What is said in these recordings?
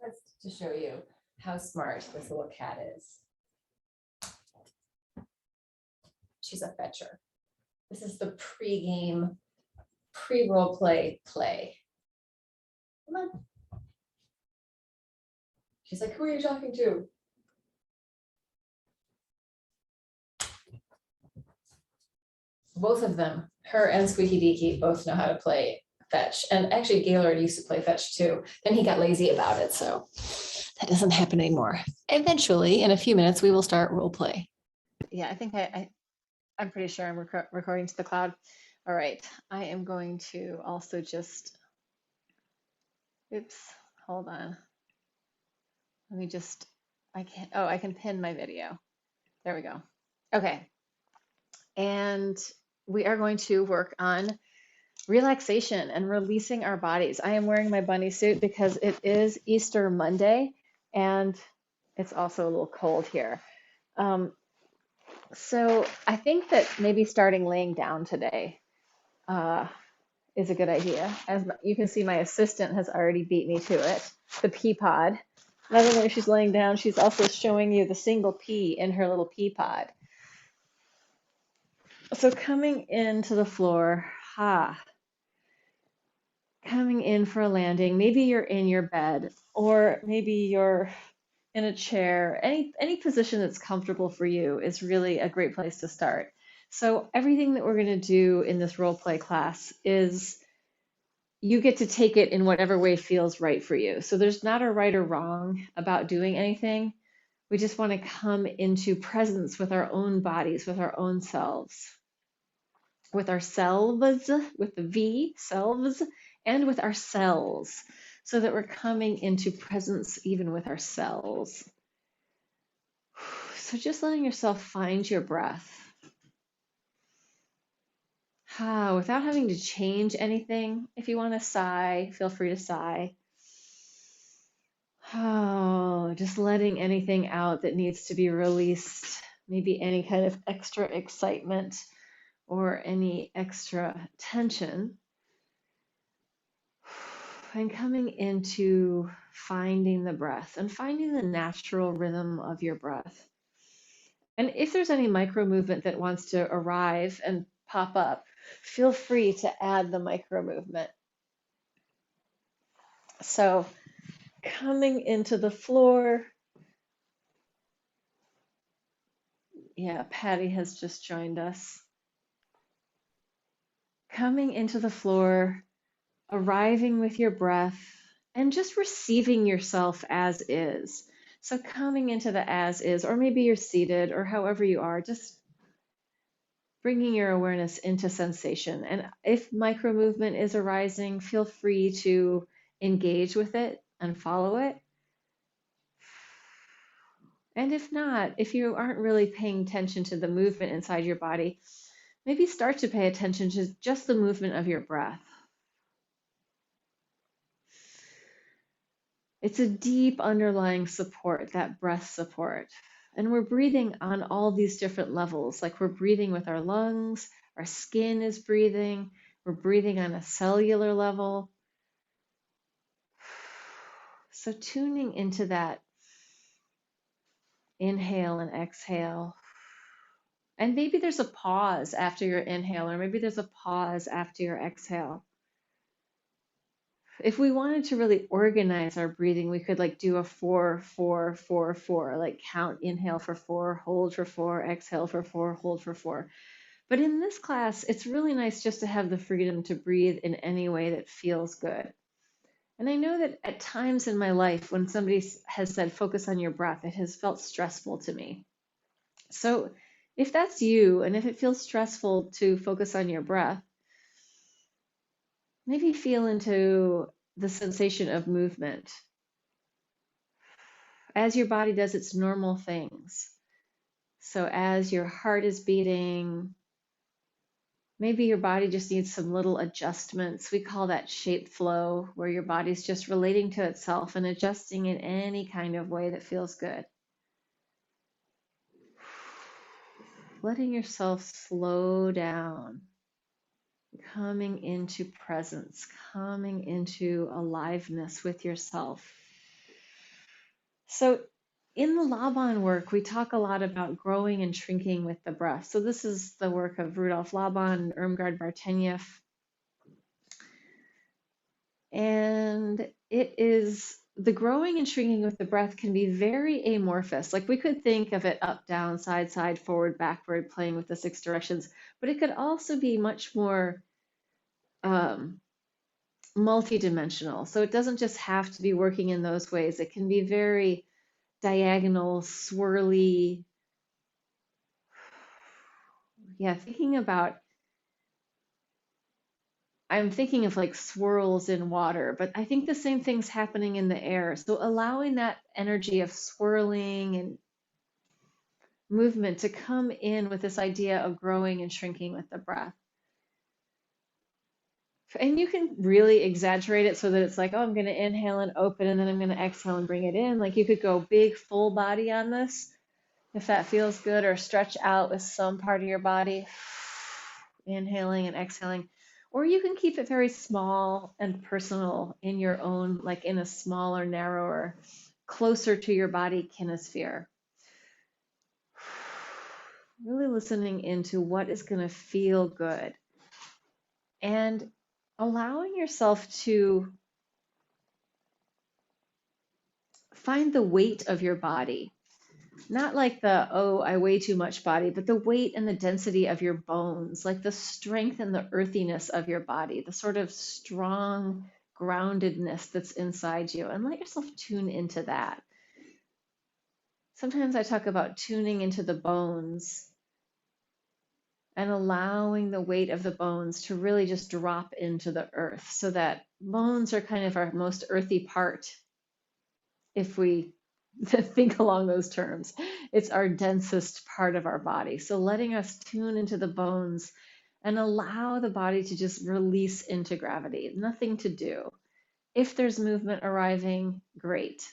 Just to show you how smart this little cat is. She's a fetcher. This is the pre-game, pre-role play. Come on. She's like, who are you talking to? Both of them, her and Squeaky Deaky, both know how to play fetch. And actually Gaylord used to play fetch too. Then he got lazy about it. So that doesn't happen anymore. Eventually, in a few minutes, we will start role play. Yeah, I think I'm pretty sure I'm recording to the cloud. All right, I am going to also just, oops, hold on. Let me just, I can pin my video. There we go. Okay. And we are going to work on relaxation and releasing our bodies. I am wearing my bunny suit because it is Easter Monday and it's also a little cold here. So I think that maybe starting laying down today is a good idea. As you can see, my assistant has already beat me to it, the pea pod. Not only is she laying down, she's also showing you the single pea in her little pea pod. So coming into the floor, coming in for a landing. Maybe you're in your bed, or maybe you're in a chair. Any position that's comfortable for you is really a great place to start. So everything that we're going to do in this role play class is you get to take it in whatever way feels right for you. So there's not a right or wrong about doing anything. We just want to come into presence with our own bodies, with our own selves, with ourselves, with the V, selves, and with ourselves, so that we're coming into presence even with ourselves. So just letting yourself find your breath. Without having to change anything. If you want to sigh, feel free to sigh. Just letting anything out that needs to be released. Maybe any kind of extra excitement or any extra tension. And coming into finding the breath and finding the natural rhythm of your breath. And if there's any micro movement that wants to arrive and pop up, feel free to add the micro movement. So coming into the floor. Yeah, Patty has just joined us. Coming into the floor, arriving with your breath, and just receiving yourself as is. So coming into the as is, or maybe you're seated, or however you are, just bringing your awareness into sensation. And if micro movement is arising, feel free to engage with it and follow it. And if not, if you aren't really paying attention to the movement inside your body, maybe start to pay attention to just the movement of your breath. It's a deep underlying support, that breath support. And we're breathing on all these different levels, like we're breathing with our lungs, our skin is breathing, we're breathing on a cellular level. So tuning into that inhale and exhale. And maybe there's a pause after your inhale, or maybe there's a pause after your exhale. If we wanted to really organize our breathing, we could like do a 4, 4, 4, 4, like count, inhale for 4, hold for 4, exhale for 4, hold for 4. But in this class, it's really nice just to have the freedom to breathe in any way that feels good. And I know that at times in my life, when somebody has said, focus on your breath, it has felt stressful to me. So if that's you, and if it feels stressful to focus on your breath, maybe feel into the sensation of movement as your body does its normal things. So as your heart is beating, maybe your body just needs some little adjustments. We call that shape flow, where your body's just relating to itself and adjusting in any kind of way that feels good. Letting yourself slow down. Coming into presence, coming into aliveness with yourself. So in the Laban work, we talk a lot about growing and shrinking with the breath. So this is the work of Rudolf Laban and Irmgard Bartenieff. And it is the growing and shrinking with the breath can be very amorphous. Like we could think of it up, down, side, side, forward, backward, playing with the 6 directions, but it could also be much more um, multidimensional. So it doesn't just have to be working in those ways. It can be very diagonal, swirly. Yeah, I'm thinking of like swirls in water, but I think the same thing's happening in the air. So allowing that energy of swirling and movement to come in with this idea of growing and shrinking with the breath. And you can really exaggerate it so that it's like, oh, I'm going to inhale and open, and then I'm going to exhale and bring it in. Like you could go big, full body on this if that feels good, or stretch out with some part of your body, inhaling and exhaling. Or you can keep it very small and personal in your own, like in a smaller, narrower, closer to your body kinesphere. Really listening into what is going to feel good and allowing yourself to find the weight of your body. Not like the, oh, I weigh too much body, but the weight and the density of your bones, like the strength and the earthiness of your body, the sort of strong groundedness that's inside you, and let yourself tune into that. Sometimes I talk about tuning into the bones and allowing the weight of the bones to really just drop into the earth, so that bones are kind of our most earthy part, if we think along those terms. It's our densest part of our body. So letting us tune into the bones and allow the body to just release into gravity. Nothing to do. If there's movement arriving, great.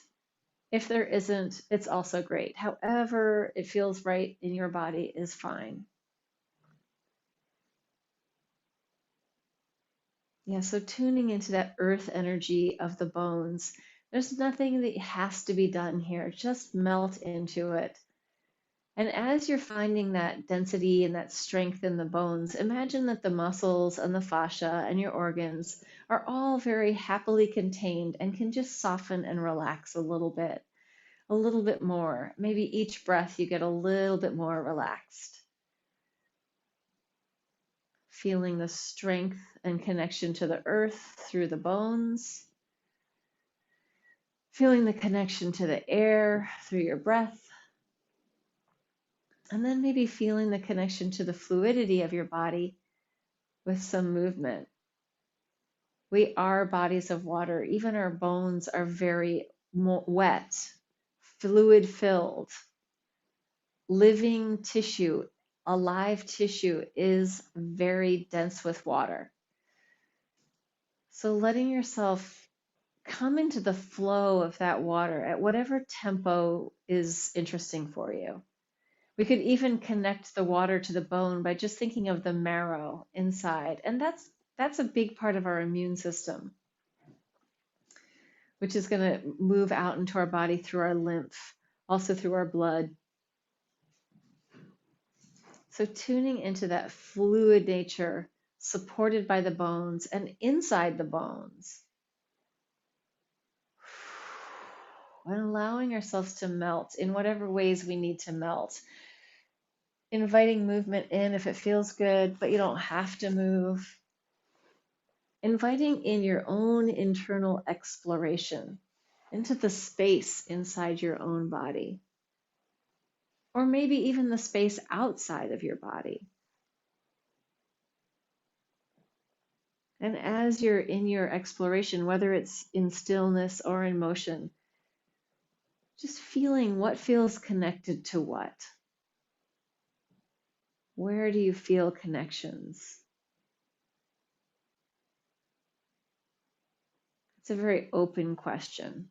If there isn't, it's also great. However it feels right in your body is fine. Yeah, so tuning into that earth energy of the bones. There's nothing that has to be done here. Just melt into it. And as you're finding that density and that strength in the bones, imagine that the muscles and the fascia and your organs are all very happily contained and can just soften and relax a little bit more. Maybe each breath you get a little bit more relaxed. Feeling the strength and connection to the earth through the bones. Feeling the connection to the air through your breath. And then maybe feeling the connection to the fluidity of your body with some movement. We are bodies of water. Even our bones are very wet, fluid filled. Living tissue, alive tissue is very dense with water. So letting yourself come into the flow of that water at whatever tempo is interesting for you. We could even connect the water to the bone by just thinking of the marrow inside. And that's a big part of our immune system, which is going to move out into our body through our lymph, also through our blood. So tuning into that fluid nature supported by the bones and inside the bones. And allowing ourselves to melt in whatever ways we need to melt. Inviting movement in if it feels good, but you don't have to move. Inviting in your own internal exploration into the space inside your own body. Or maybe even the space outside of your body. And as you're in your exploration, whether it's in stillness or in motion, just feeling what feels connected to what. Where do you feel connections? It's a very open question.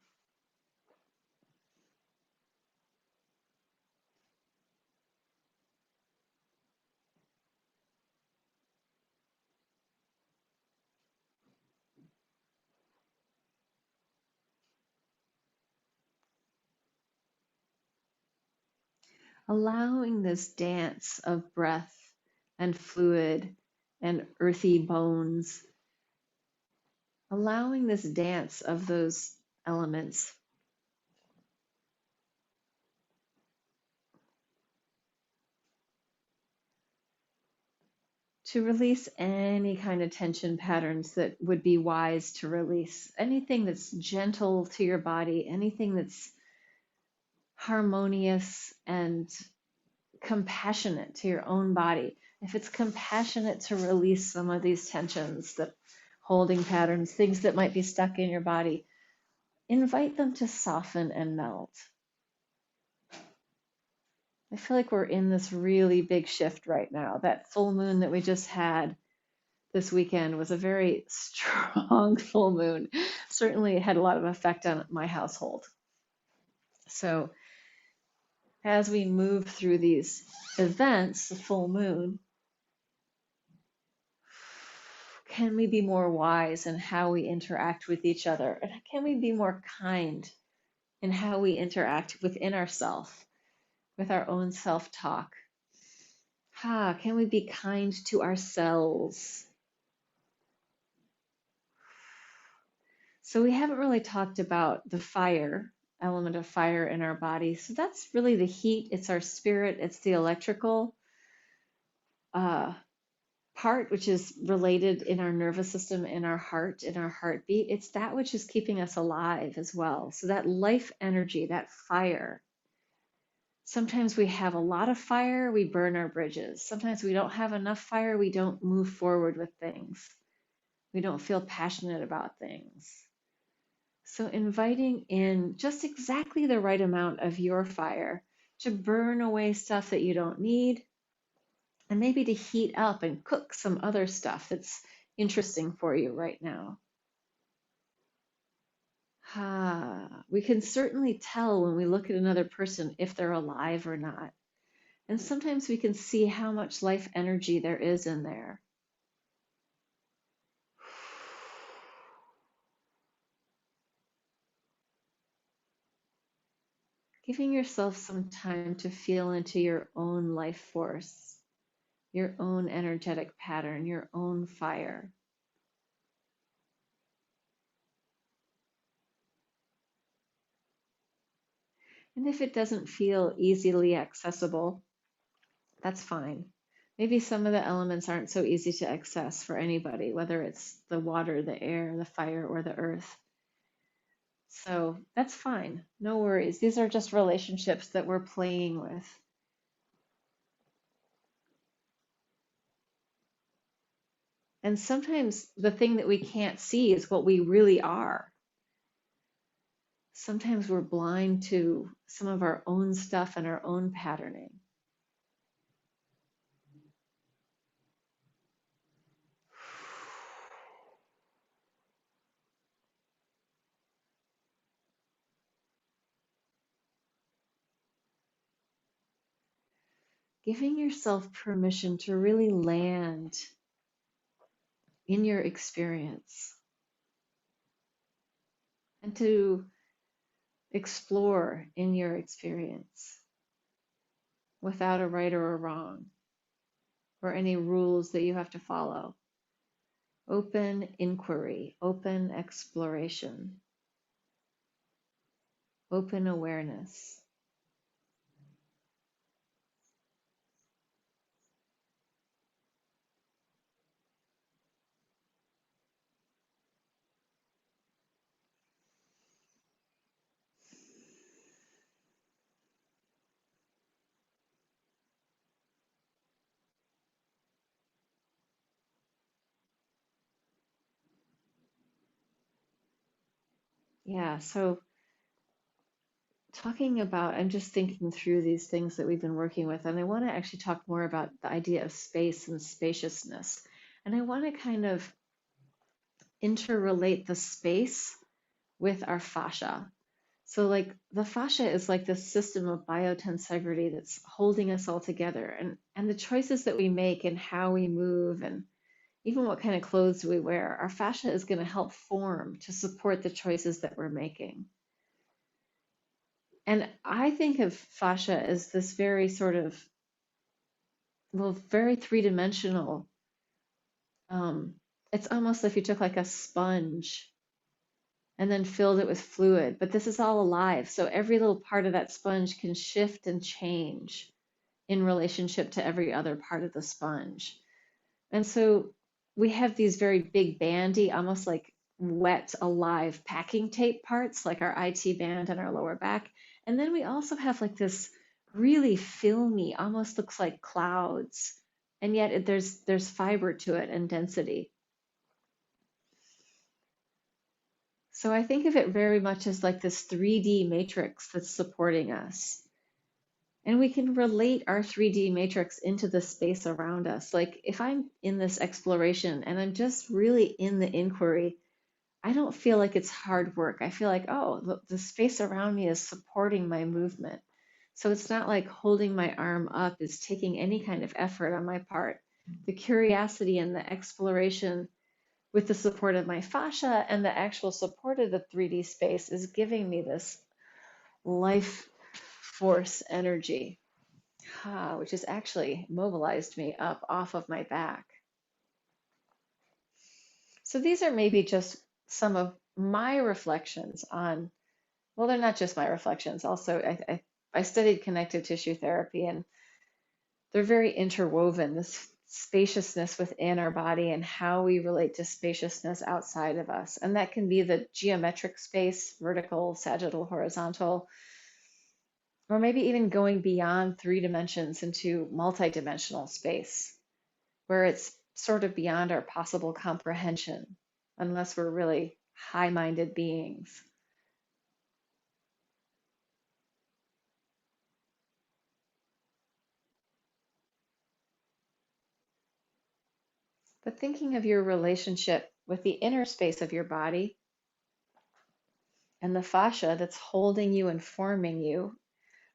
allowing this dance of breath and fluid and earthy bones, allowing this dance of those elements to release any kind of tension patterns that would be wise to release, anything that's gentle to your body, anything that's harmonious and compassionate to your own body. If it's compassionate to release some of these tensions, that holding patterns, things that might be stuck in your body, invite them to soften and melt. I feel like we're in this really big shift right now. That full moon that we just had this weekend was a very strong full moon. Certainly it had a lot of effect on my household. So as we move through these events, the full moon, can we be more wise in how we interact with each other? And can we be more kind in how we interact within ourselves, with our own self-talk? Can we be kind to ourselves? So we haven't really talked about the fire, element of fire in our body. So that's really the heat. It's our spirit. It's the electrical uh, part, which is related in our nervous system, in our heart, in our heartbeat. It's that which is keeping us alive as well. So that life energy, that fire. Sometimes we have a lot of fire, we burn our bridges. Sometimes we don't have enough fire, we don't move forward with things. We don't feel passionate about things. So inviting in just exactly the right amount of your fire to burn away stuff that you don't need, and maybe to heat up and cook some other stuff that's interesting for you right now. We can certainly tell when we look at another person if they're alive or not. And sometimes we can see how much life energy there is in there. Giving yourself some time to feel into your own life force, your own energetic pattern, your own fire. And if it doesn't feel easily accessible, that's fine. Maybe some of the elements aren't so easy to access for anybody, whether it's the water, the air, the fire, or the earth. So that's fine. No worries. These are just relationships that we're playing with. And sometimes the thing that we can't see is what we really are. Sometimes we're blind to some of our own stuff and our own patterning. Giving yourself permission to really land in your experience and to explore in your experience without a right or a wrong or any rules that you have to follow. Open inquiry, open exploration, open awareness. Yeah, so talking about, I'm just thinking through these things that we've been working with, and I want to actually talk more about the idea of space and spaciousness. And I want to kind of interrelate the space with our fascia. So, like, the fascia is like this system of biotensegrity that's holding us all together, and the choices that we make and how we move and even what kind of clothes we wear, our fascia is going to help form to support the choices that we're making. And I think of fascia as this very sort of, well, very three-dimensional. Um, it's almost if you took like a sponge and then filled it with fluid, but this is all alive. So every little part of that sponge can shift and change in relationship to every other part of the sponge. And so we have these very big bandy, almost like wet, alive packing tape parts, like our IT band and our lower back. And then we also have like this really filmy, almost looks like clouds. And yet there's fiber to it and density. So I think of it very much as like this 3D matrix that's supporting us. And we can relate our 3D matrix into the space around us. Like if I'm in this exploration and I'm just really in the inquiry, I don't feel like it's hard work. I feel like, oh, the space around me is supporting my movement. So it's not like holding my arm up is taking any kind of effort on my part. The curiosity and the exploration with the support of my fascia and the actual support of the 3D space is giving me this life force energy, which has actually mobilized me up off of my back. So these are maybe just some of my reflections on, well, they're not just my reflections. Also, I studied connective tissue therapy, and they're very interwoven, this spaciousness within our body and how we relate to spaciousness outside of us. And that can be the geometric space, vertical, sagittal, horizontal, or maybe even going beyond 3 dimensions into multidimensional space, where it's sort of beyond our possible comprehension, unless we're really high-minded beings. But thinking of your relationship with the inner space of your body and the fascia that's holding you and forming you,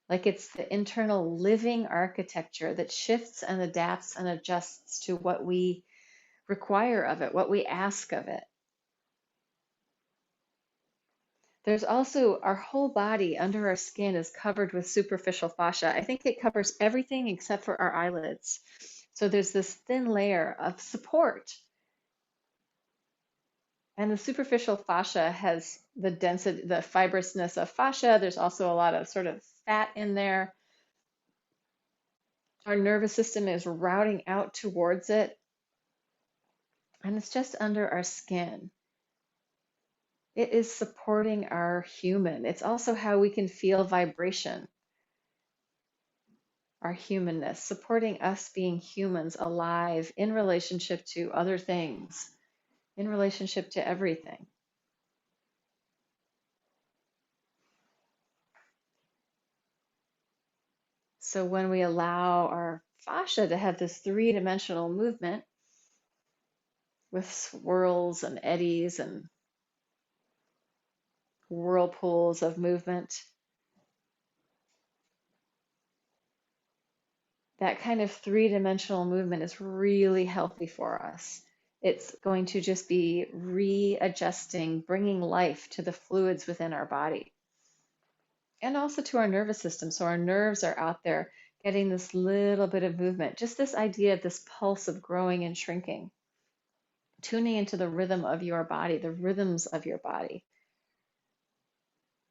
like it's the internal living architecture that shifts and adapts and adjusts to what we require of it, what we ask of it. There's also our whole body under our skin is covered with superficial fascia. I think it covers everything except for our eyelids. So there's this thin layer of support. And the superficial fascia has the density, the fibrousness of fascia. There's also a lot of sort of fat in there. Our nervous system is routing out towards it, and it's just under our skin. It is supporting our human. It's also how we can feel vibration, our humanness, supporting us being humans alive in relationship to other things, in relationship to everything. So when we allow our fascia to have this 3 dimensional movement with swirls and eddies and whirlpools of movement, that kind of 3 dimensional movement is really healthy for us. It's going to just be readjusting, bringing life to the fluids within our body and also to our nervous system. So our nerves are out there getting this little bit of movement, just this idea of this pulse of growing and shrinking, tuning into the rhythm of your body, the rhythms of your body.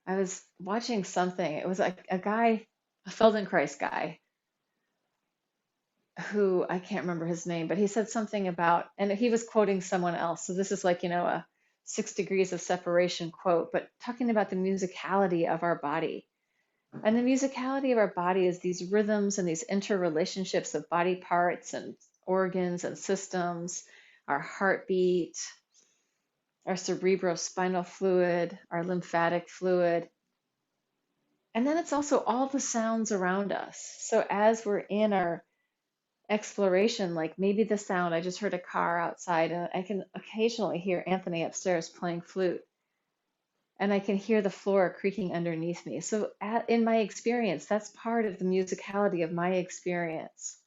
I was watching something, it was like a guy, a Feldenkrais guy, who I can't remember his name, but he said something about, and he was quoting someone else. So this is like, a 6 degrees of separation quote, but talking about the musicality of our body. And the musicality of our body is these rhythms and these interrelationships of body parts and organs and systems, our heartbeat, our cerebrospinal fluid, our lymphatic fluid. And then it's also all the sounds around us. So as we're in our exploration, like maybe the sound, I just heard a car outside, and I can occasionally hear Anthony upstairs playing flute, and I can hear the floor creaking underneath me. So in my experience, that's part of the musicality of my experience.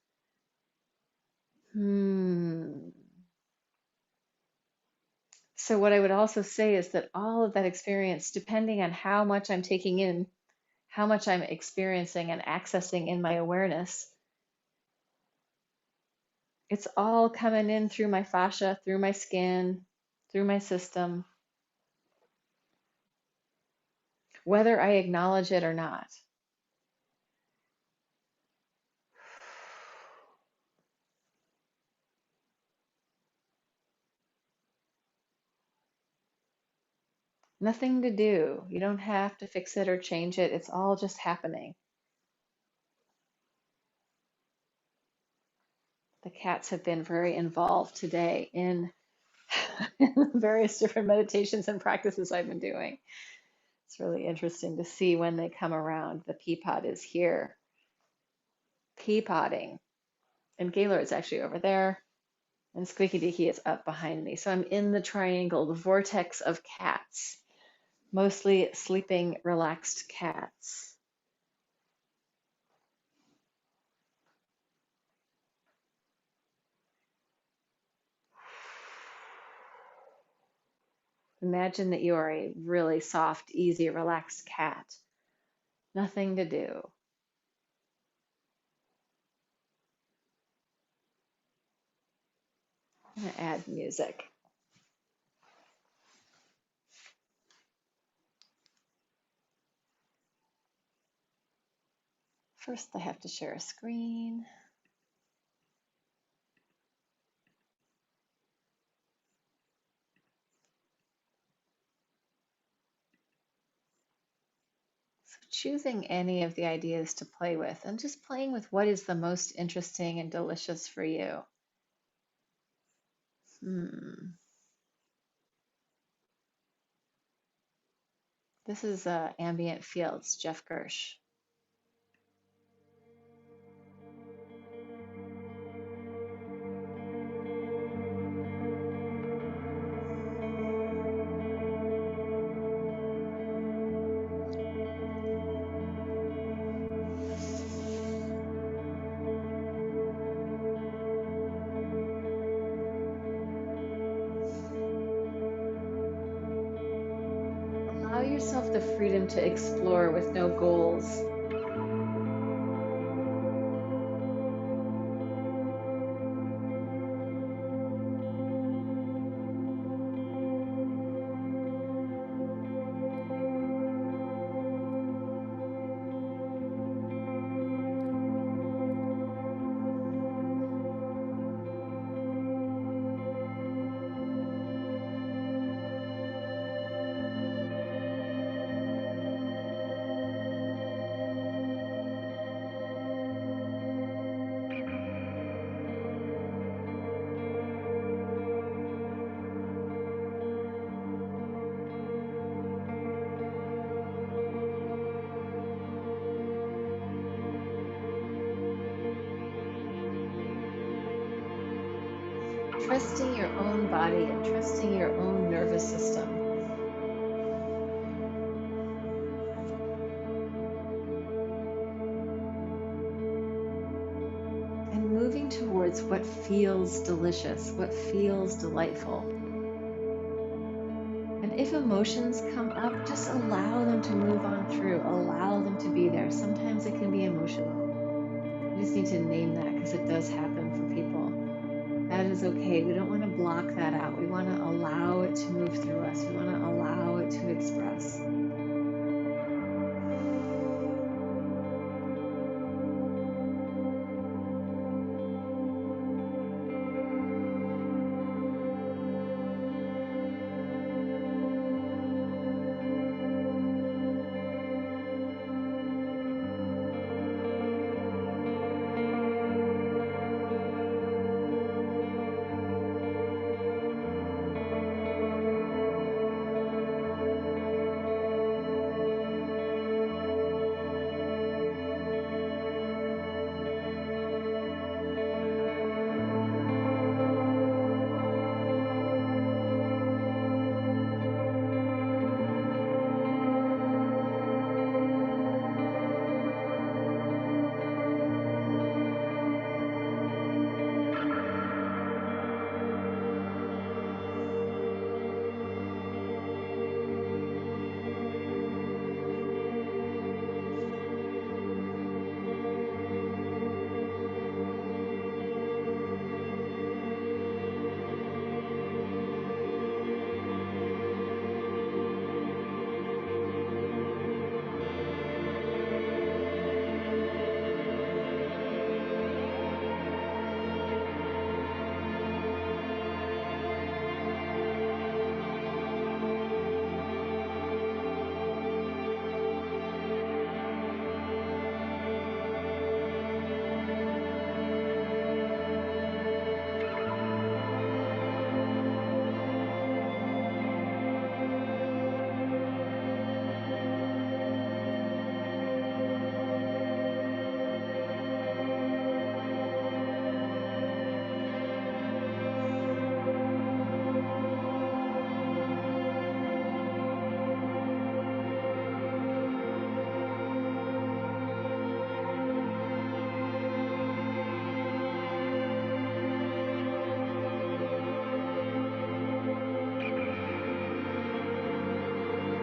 So what I would also say is that all of that experience, depending on how much I'm taking in, how much I'm experiencing and accessing in my awareness, it's all coming in through my fascia, through my skin, through my system, whether I acknowledge it or not. Nothing to do. You don't have to fix it or change it. It's all just happening. The cats have been very involved today in, in the various different meditations and practices I've been doing. It's really interesting to see when they come around. The pea pod is here, pea potting. And Gaylord's actually over there. And Squeaky Deaky is up behind me. So I'm in the triangle, the vortex of cats, mostly sleeping, relaxed cats. Imagine that you are a really soft, easy, relaxed cat. Nothing to do. I'm going to add music. First, I have to share a screen. So choosing any of the ideas to play with and just playing with what is the most interesting and delicious for you. This is Ambient Fields, Jeff Gersh. Allow yourself the freedom to explore with no goals. Trusting your own body and trusting your own nervous system. And moving towards what feels delicious, what feels delightful. And if emotions come up, just allow them to move on through, allow them to be there. Sometimes it can be emotional. You just need to name that because it does happen for people. That is okay. We don't want to block that out. We want to allow it to move through us. We want to allow it to express.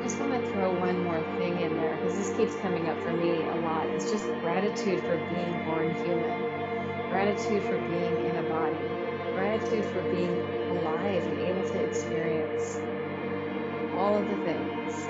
just want to throw one more thing in there because this keeps coming up for me a lot. It's just gratitude for being born human, gratitude for being in a body, gratitude for being alive and able to experience all of the things.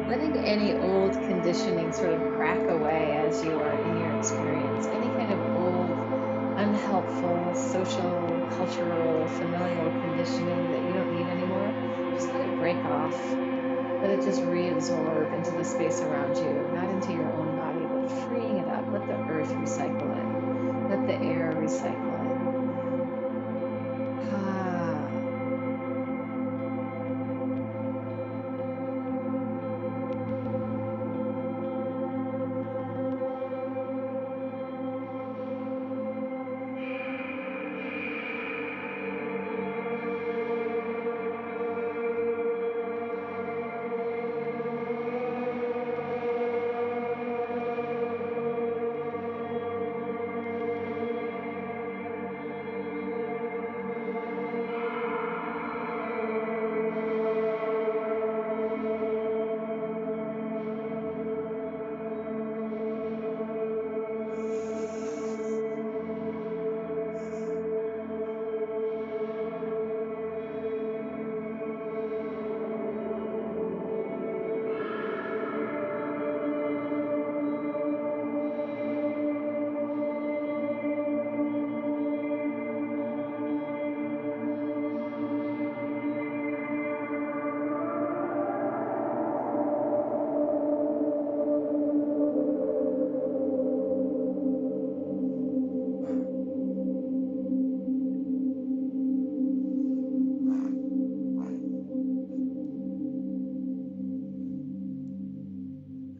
Letting any old conditioning sort of crack away as you are in your experience, any kind of old, unhelpful, social, cultural, familial conditioning that you don't need anymore, just let it break off. Let it just reabsorb into the space around you, not into your own body, but freeing it up. Let the earth recycle it. Let the air recycle it. Ah.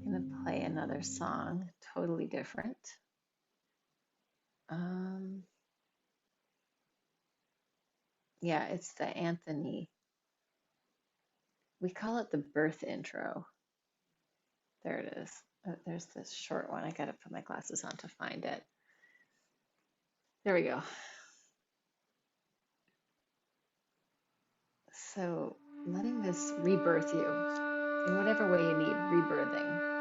I'm going to play another song, totally different. Yeah, it's the Anthony. We call it the birth intro. There it is. There's this short one. I got to put my glasses on to find it. There we go. So, letting this rebirth you in whatever way you need rebirthing.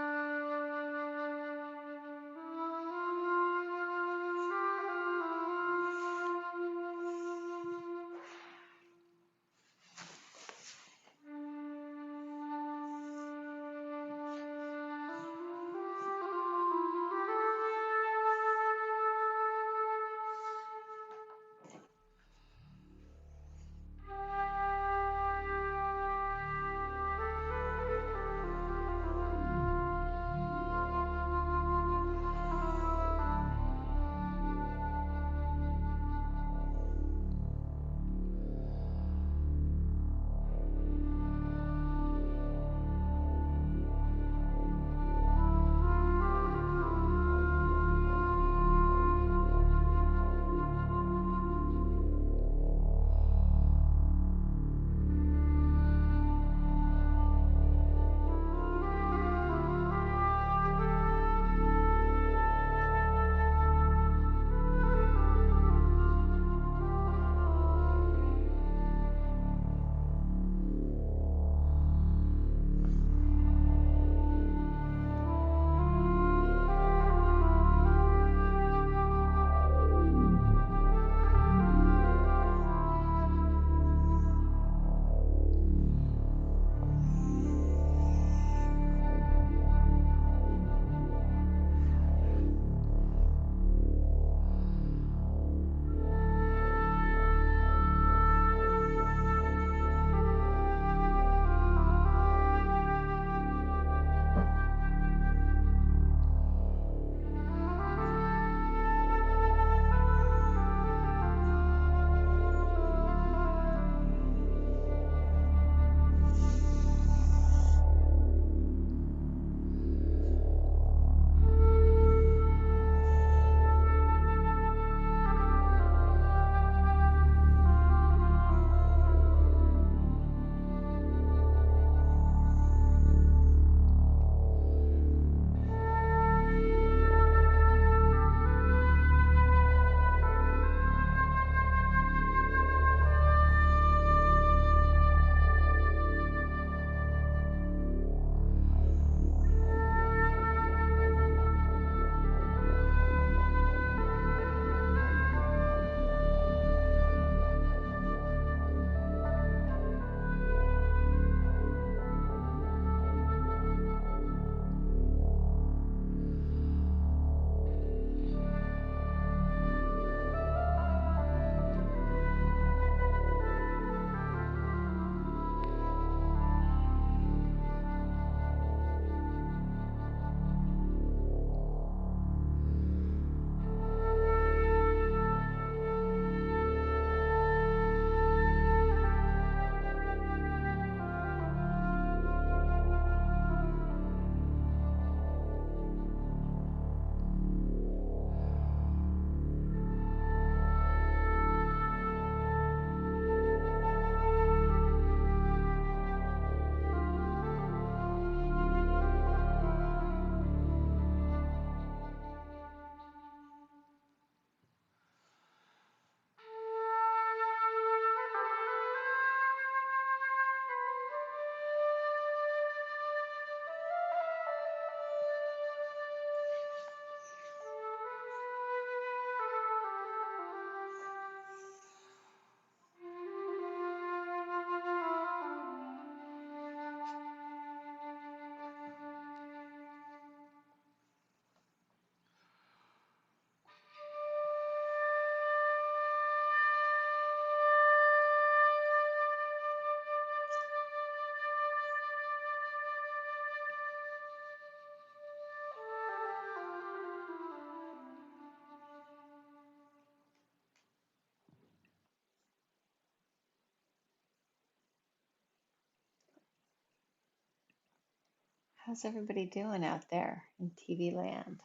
How's everybody doing out there in TV land?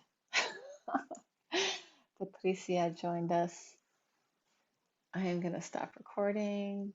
Patricia joined us. I am going to stop recording.